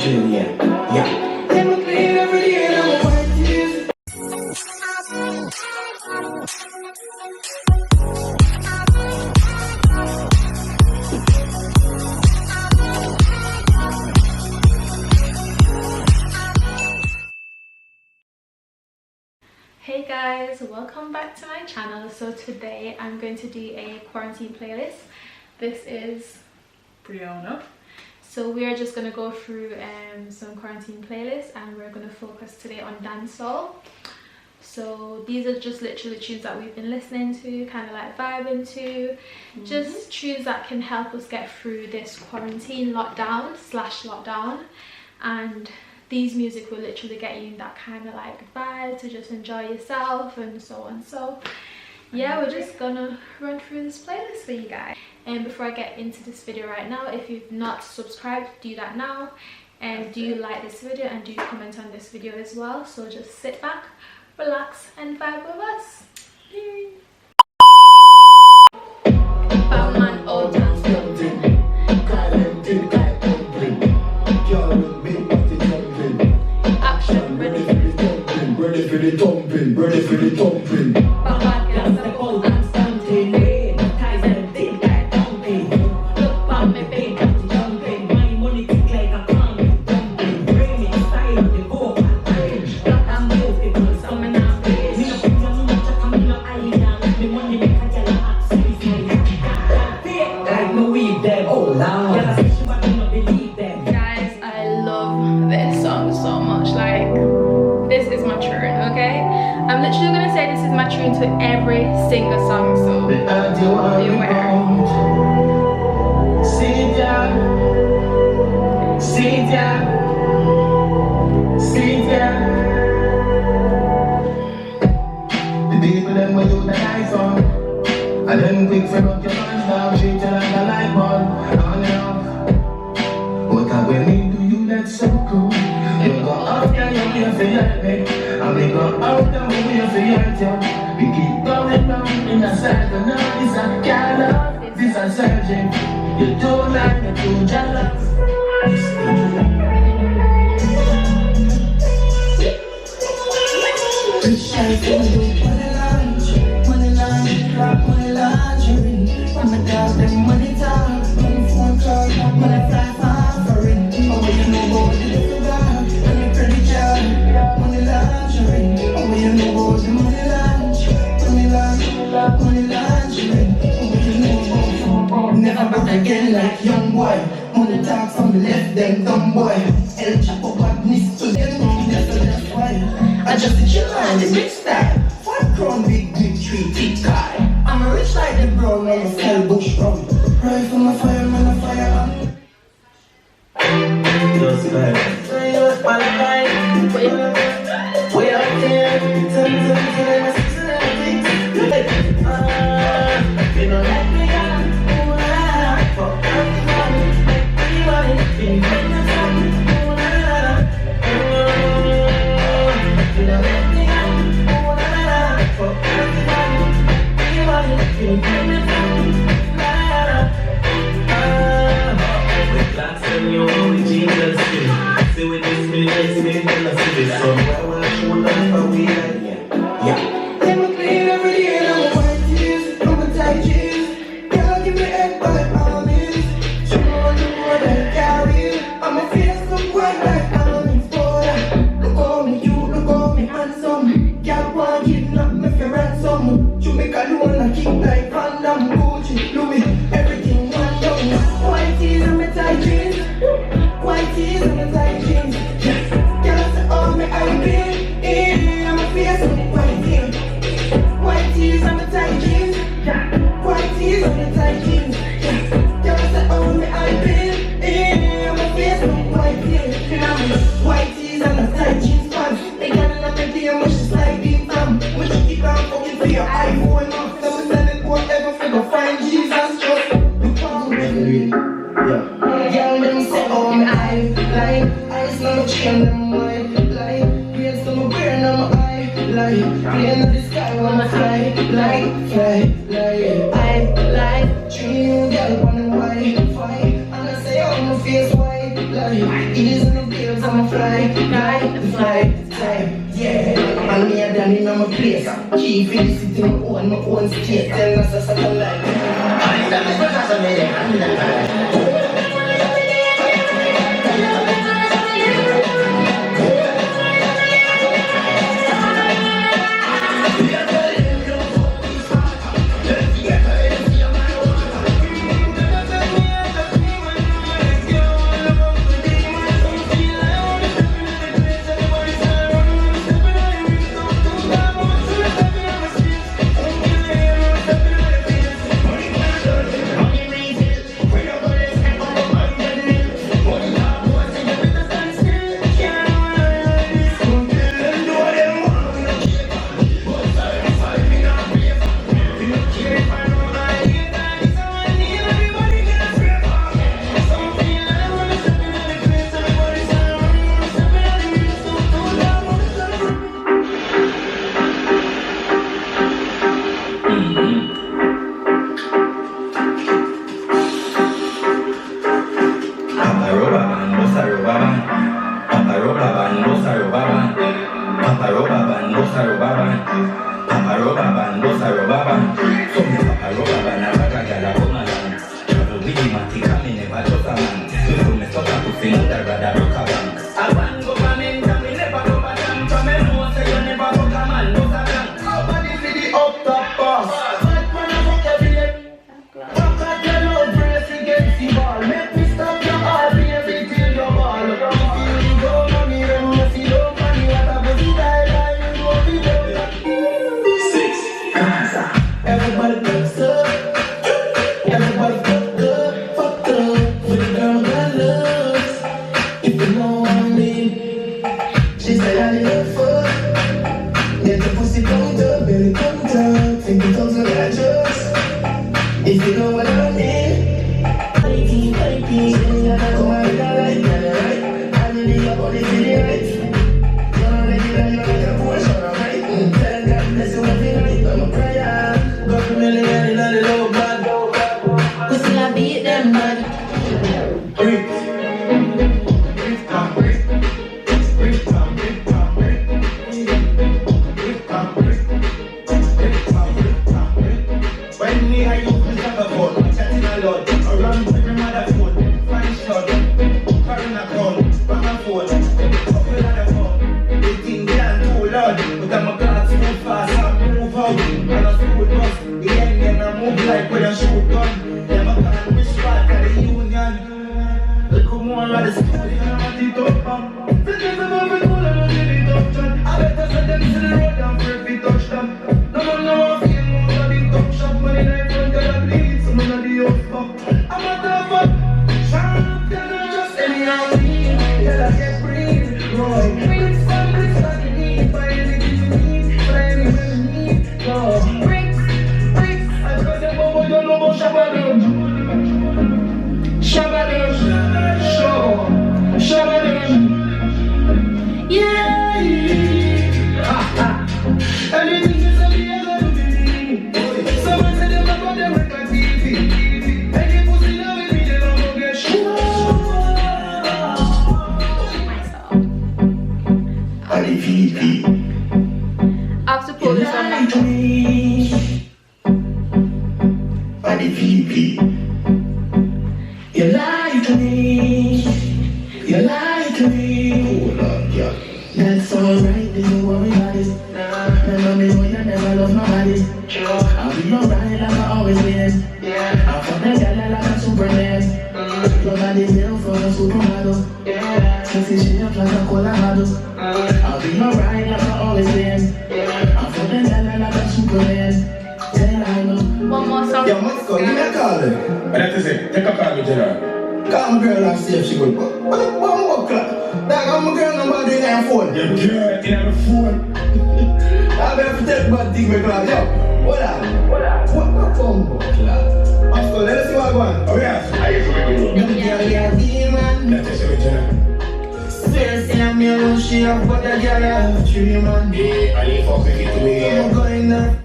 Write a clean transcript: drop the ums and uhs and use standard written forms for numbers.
Hey guys, welcome back to my channel. So today I'm going to do a quarantine playlist. This is Brianna. So we are just going to go through some quarantine playlists, and we're going to focus today on dancehall. So these are just literally tunes that we've been listening to, kind of like vibing to, just tunes that can help us get through this quarantine lockdown, and these music will literally get you in that kind of like vibe to just enjoy yourself and so on. So yeah, we're just gonna run through this playlist for you guys. And before I get into this video right now, if you've not subscribed, do that now. And do you like this video, and do comment on this video as well. So just sit back, relax and vibe with us. Batman, oh, action, ready for the thumping, ready for the thumping, ready for the thumping. I'm stunting, ties and dick like dumping. Look for me, baby, I'm jumping. My money tick like a clown, dumping. Bring me style, the go and range. Black and beautiful, so me not play. Me no put your much, I come in no island. Me money make a girl act sweet like me weed them, oh loud. Girl, I say she want me not believe them. Guys, I love this song so much. Like, this is my tune, okay? I'm literally gonna say this is my tune to every single song, so be aware. Sit down, sit down, sit down. The people them will use the lights on, and then quick fill up your pants down, treat you like a light bulb, on and off. What I will need to you, that's so cool. You go out there, you will feel me. And we go out there, we will feel you. We keep going down in a circle. Now this a gallop, this a surging. You do like you do jealous. Money laundering. When my dog them money talk, money phone call, money fly for offering. Oh, you know about the little dog and the pretty child. Money laundering. Oh, you know about the money laundering. Money laundering. Oh, you know about. Never back again like young boy. Money talks on the left, them dumb boy. El Chapo badness to them, that's why I just chill on the big style. 1 crown, big tree, big car. I'm rich like the brown, I'm a sell bush rum. Right from the fire, man, a fire on. Just like we out there, you know like me, Treat you, girl, on the white, and I say, oh, my face white, like, it isn't a I'm a fly guy, the fly time. Yeah, and me a damn in my place. Key felicity my own state. Tell us a satellite. I damn it, but that's a minute. After pull this on you lie to me. You lie to me. Hold on, yeah. That's alright, don't worry about it. Never me know you never love nobody. I'll be alright like I always been. I'm from the girl like a Superman. Your body built for a supermodel. Sexy shape like a Colorado. I'll be alright like I always been. I'm from the girl like a Superman. one more song. Yo, let's go. Give me a call then. That is it. Take a call with Gerard. Call my girl and see if she good. What more clock? That got my girl number in her phone. Your girl in her phone. I better take my thing with clock. Yo, what up? What phone clock? Let's go. Let us see what going. Oh yeah. I used to make it. You're a demon. That is it, Gerard. Seriously, I'm your own. She have got a girl. 3 man. Yeah, I need fuck with it. I'm going there.